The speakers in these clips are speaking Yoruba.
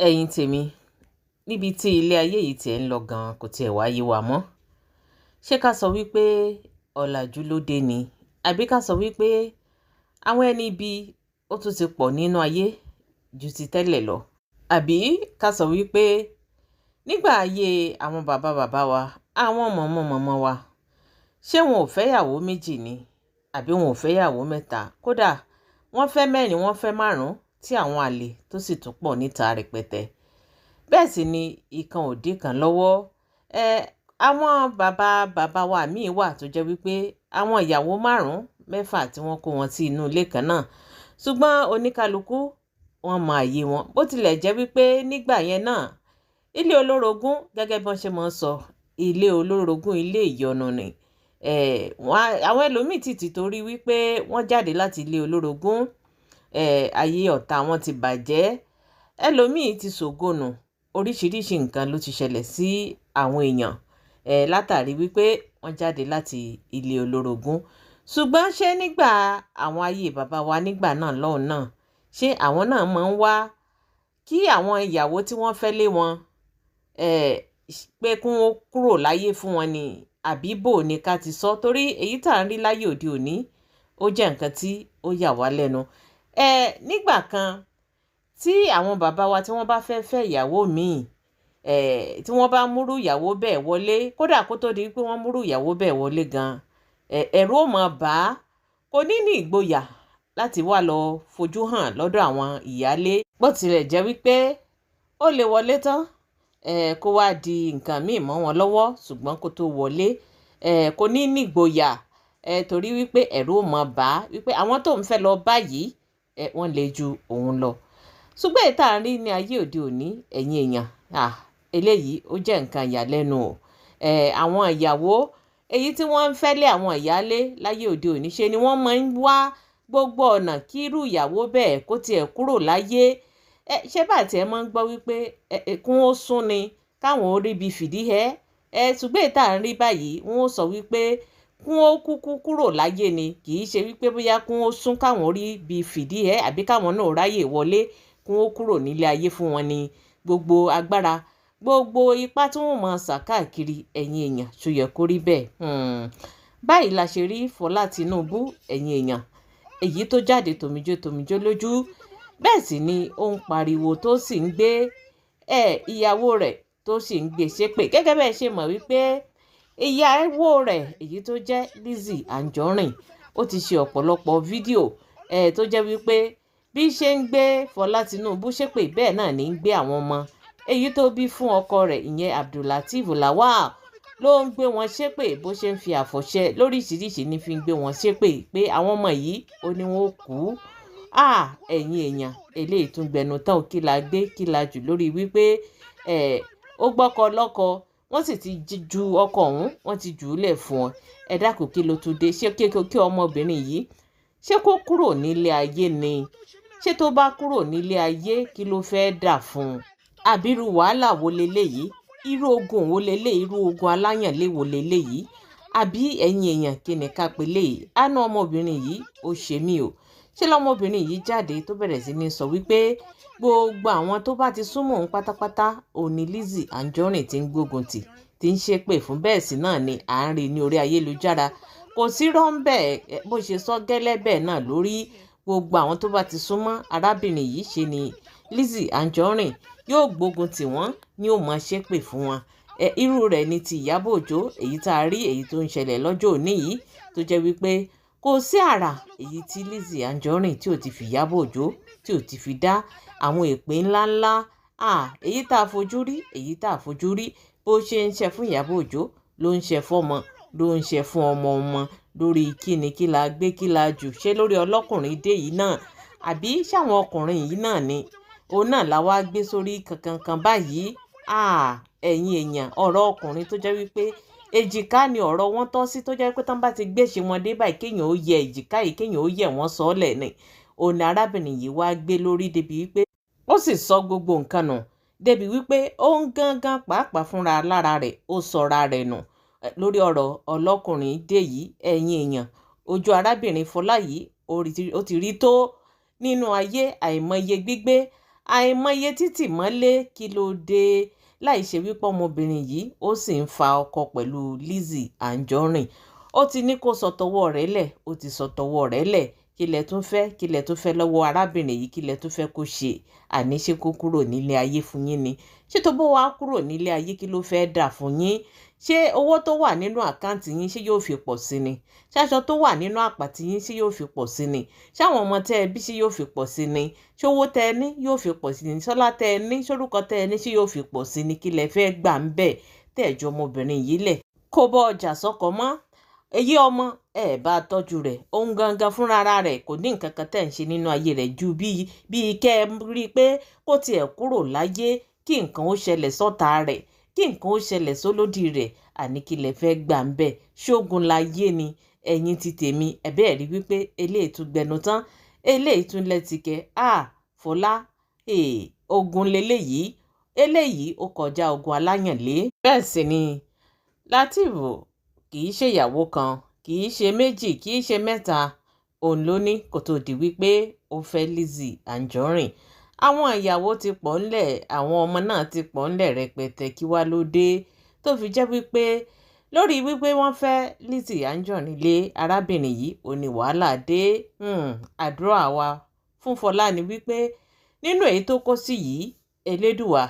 ẹ̀yin tèmi níbi tí ilé ayé yìí tiẹ̀ ń lọ gan-an kò tiẹ̀ wá yé wa mọ́. Ṣé ká sọ wípé ọ̀làjú ló dé ni, àbí ká sọ wípé àwọn ẹni ibi ó tún ti pọ̀ nínú ayé ju ti tẹ́lẹ̀ lọ, àbí ká sọ wípé nígbà ayé àwọn bàbá bàbá wa, àwọn mọ̀mọ́ mọ̀mọ́ wa, ṣé wọn ò fẹ́yàwó méjì ni, àbí wọn ò fẹ́yàwó mẹ́ta, kódà wọ́n fẹ́ mẹ́rin, wọ́n fẹ́ márùn-ún, tí àwọn àlè tó sì tún pọ̀ níta rẹpẹtẹ. Bẹ́ẹ̀ sì ni ìkan ò dín kan lọ́wọ́. Àwọn bàbá bàbá wa míì wà tó jẹ́ wípé àwọn ìyàwó márùn-ún mẹ́fà tí wọ́n kó wọn sí inú ilé kan náà, ṣùgbọ́n oníkálukú wọn mọ àyè wọn. Bó tilẹ̀ jẹ́ wípé nígbà yẹn náà ilé olórogún, gẹ́gẹ́ bí wọ́n ṣe máa ń sọ, ilé olórogún ilé ìyọnu ni. Àwọn ẹlòmíì ti torí wípé wọ́n jáde láti ilé olórogún, ayé ọ̀tá wọn ti bàjẹ́, ẹlòmíì ti ṣògonù, oríṣiríṣi nǹkan ló ti ṣẹlẹ̀ sí àwọn èèyàn látàrí wípé wọ́n jáde láti ilé olórogún. Ṣùgbọ́n ṣé nígbà àwọn ayé bàbá wa nígbà náà lọ́hùn náà, ṣé àwọn náà máa ń wá kí àwọn ìyàwó tí wọ́n fẹ́ lé wọn pé kí wọ́n kúrò láyé fún wọn ni, àbí bò ní ká ti sọ? Torí èyí tá à ń rí láyé òde òní ó jẹ́ nǹkan tí ó yà wá lẹ́nu. Nígbà kan tí àwọn bàbá wa tí wọ́n bá fẹ́ fẹ́ ìyàwó míì, tí wọ́n bá múrú ìyàwó bẹ́ẹ̀ wọlé, kódà kó tó di pé wọ́n múrú ìyàwó bẹ́ẹ̀ wọlé gan, ẹ̀rù ó máa bà á, kò ní ní ìgboyà láti wá lọ fojú hàn lọ́dọ̀ àwọn ìyálé. Bó tilẹ̀ jẹ́ wípé ó lè wọlé tán kó wá di nǹkan míì mọ́ wọn lọ́wọ́, ṣùgbọ́n kó tó wọlé kò ní ní ìgboyà torí wípé ẹ̀rù ó máa bà á wípé àwọn tó ń fẹ́ lọ báyìí wọ́n lè ju òun lọ. Ṣùgbọ́n èyí tá à ń rí ní ayé òde òní, ẹ̀yin èèyàn, eléyìí ó jẹ́ nǹkan ìyàlẹ́nu o. Àwọn ìyàwó èyí tí wọ́n ń fẹ́ lé àwọn ìyálé láyé òde òní, ṣe ni wọ́n máa ń wá gbogbo ọ̀nà kí irú ìyàwó bẹ́ẹ̀ kó tiẹ̀ kúrò láyé. Ṣé bá tiẹ̀ máa ń gbọ́ wípé kún ó sún ni káwọn ó rí bí fìdí ṣùgbọ́n èyí tá à ń rí báyìí, wọ́n ó sọ wípé kún ó kúkú kúrò láyé ni, kì í ṣe wípé bóyá kún ó sún káwọn rí bí fìdí àbí káwọn náà ráyè wọlé kún ó kúrò nílé ayé fún wọn ni. Gbogbo agbára, gbogbo ipá tí wọ́n máa sà káàkiri, ẹ̀yin èèyàn, ṣó yẹ kó rí bẹ́ẹ̀? Báyìí la ṣe rí Fọlá Tinúbú, ẹ̀yin èèyàn, èyí tó jáde tòmijó tòmijó lójú, bẹ́ẹ̀ sì ni ó ń pariwo tó sì ń gbé ìyàwó rẹ̀ tó sì ń gbé ṣépè. Gẹ́gẹ́ bẹ́ẹ̀ ṣe mọ̀ wípé ìyàwó rẹ̀ èyí tó jẹ́ Lizzy Anjorin, ó ti ṣe ọ̀pọ̀lọpọ̀ fídíò tó jẹ́ wípé bí ṣe ń gbé Fọlá Tinúbú ṣépè, bẹ́ẹ̀ náà ní ń gbé àwọn ọmọ èyí tó bí fún ọkọ rẹ̀, ìyẹn Abdulateef Lawal, ló ń gbé wọn ṣépè. Bó ṣe ń fi àfọ̀ṣẹ lóríṣiríṣi ní fi ń gbé wọn ṣépè pé àwọn ọmọ yìí ó ní wọn ó kú. Ẹ̀yin èèyàn, eléyìí tún gbẹnu tán ò, kí la gbé kí la jù lórí wípé ó gbọ́kọ lọ́kọ, wọ́n sì ti ju ọkọ ọ̀hún, wọ́n ti jù ú lẹ̀ fún ọ. Ẹ dákun, kí ló tún dé? Ṣé kí ọmọbìnrin yìí ṣé kó kúrò nílé ayé ni? Ṣé tó bá kúrò nílé ayé, kí ló fẹ́ dà fún un? Àbírú wàhálà wo leléyìí? Irú ogun wo leléyìí? Irú ogun aláyànlé wo leléyìí? Àbí ẹ̀yin èèyàn, kí ni ká pe léyìí? Àánú ọmọbìnrin yìí ó ṣe mí o. Ṣé lọ́mọbìnrin yìí jáde tó bẹ̀rẹ̀ sí ní sọ wípé gbogbo àwọn tó bá ti súnmọ́ òun pátápátá òní Lizzy Anjorin ti ń gbógun tì, ti ń ṣépè fún. Bẹ́ẹ̀ sì náà ni à ń rí ní orí ayélujára, kò sí rọ́ńbẹ́ bó ṣe sọ gẹ́lẹ́ bẹ́ẹ̀ náà lórí. Gbogbo àwọn tó bá ti súnmọ́ arábìnrin yìí, ṣe ni Lizzy Anjorin yóò gbógun tì wọ́n, ni ó máa ṣépè fún wọn. Irú rẹ̀ ni ti Ìyábọ̀ Òjó, èyí tá a rí, èyí tó ń ṣẹlẹ̀ lọ́jọ́ òní yìí, tó jẹ́ wípé kò sí àrà èyí tí Lizzy Anjorin tí ò ti fi Ìyábọ̀ Òjó tí ò ti fi dá àwọn èpè ńláńlá. Èyí tá a fojú rí, èyí tá a fojú rí, bó ṣe ń ṣe fún Ìyábọ̀ Òjó ló ń ṣe fọ́mọ, ló ń ṣe fún ọmọ ọmọ. Lórí kíni, kí la gbé kí la jù? Ṣé lórí ọlọ́kùnrin dé yìí náà, àbí ṣáwọn ọkùnrin yìí náà ni òun náà la wá gbé sórí kankan báyìí? Ẹ̀yin èèyàn, ọ̀rọ̀ ọkùnrin tó jẹ́ wípé èjìká ni ọ̀rọ̀ wọn tọ́ sí, tó jẹ́ pé tán bá ti gbéṣe wọn dé báyìí, kéèyàn ó yẹ èjìká yìí, kéèyàn ó yẹ wọ́n sọ́ọ̀lẹ̀ ni. Òun ni arábìnrin yìí wá gbé lórí, débi wípé ó sì sọ gbogbo nǹkan nù, débi wípé ó ń gángan pàápàá fúnra lára rẹ̀, ó sọra rẹ̀ nù lórí ọ̀rọ̀ ọlọ́kùnrin dé yìí. Ẹ̀yin èèyàn, ojú arábìnrin Fọlá yìí ó ti rí tó nínú ayé, àìmọye gbígbé, àìmọye títì mọ́lé kí ló dé láì ṣe wípé ọmọbìnrin yìí ó sì ń fa ọkọ pẹ̀lú Lizzy Anjorin. Ó ti ní kó sọ tọwọ́ rẹ̀ lẹ̀, ó ti sọ tọwọ́ rẹ̀ lẹ̀. Kí lẹ tún fẹ́, kí lẹ tún fẹ́ lọ́wọ́ arábìnrin yìí, kí lẹ tún fẹ́ kó ṣe? Àní ṣé kó kúrò nílé ayé fún yín ni? Ṣé tó bó wá kúrò nílé ayé kí ló fẹ́ dà fún yín? Ṣé owó tó wà nínú àkáǹtì yín ṣé yóò fi pọ̀ sí ni? Ṣáṣọ tó wà nínú àpàtì yín ṣé yóò fi pọ̀ sí ni? Ṣáwọn ọmọ tẹ́ ẹ bí ṣé yóò fi pọ̀ sí ni? Ṣé owó tẹ́ ẹ ní yóò fi pọ̀ sí ni? Ṣọlá tẹ́ ẹ ní, ṣórúkọ tẹ́ ẹ ní ṣé yóò fi pọ̀ sí ni? Kí lẹ fẹ́ gbà ń bẹ̀ tẹ́ ẹ ju ọmọbìnrin yìí lẹ̀? Kó bọ́ ọjà sọ́kọ mọ́. Èyí ọmọ ẹ bá tọ́jú rẹ̀, òun gangan fúnra rẹ̀ kò ní nǹkan kan tẹ́ ń ṣe nínú ayé rẹ̀ ju bíi kẹ́ ẹ rí i pé kó tiẹ̀ kúrò láyé, kí nǹkan ó ṣẹlẹ̀ sọ́ta rẹ̀, kí nǹkan ó ṣẹlẹ̀ sólódì rẹ̀. Àní kí lẹ fẹ́ gbà ń bẹ̀? Ṣógun láyé ni ẹ̀yin ti tèmi? Ẹ̀bẹ́ rí wípé eléyìí tún gbẹnu tán, eléyìí tún lẹ́tìkẹ́. Fọlá, ogun leléyìí, eléyìí ó kọjá ogun aláyànlé. Bẹ́ẹ̀ sì ni Lateef kì í ṣe ìyàwó kan, kì í ṣe méjì, kì í ṣe mẹ́ta. Òun ló ní kó tó di wípé ó fẹ́ Lizzy Anjorin. Àwọn ìyàwó ti pọ̀ ńlẹ̀, àwọn ọmọ náà ti pọ̀ ńlẹ̀ rẹpẹtẹ. Kí wá ló dé tó fi jẹ́ wípé lórí wípé wọ́n fẹ́ Lizzy Anjorin lé arábìnrin yìí, ó ní wàhálà dé. Àdúrà wa fún Fọlá ni wípé nínú èyí tó kó sí yìí, Elédùà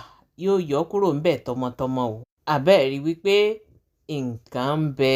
yóò yọ kúrò ńbẹ̀ tọmọtọmọ o. Àbẹ́ẹ̀ rí wípé nǹkan ń bẹ.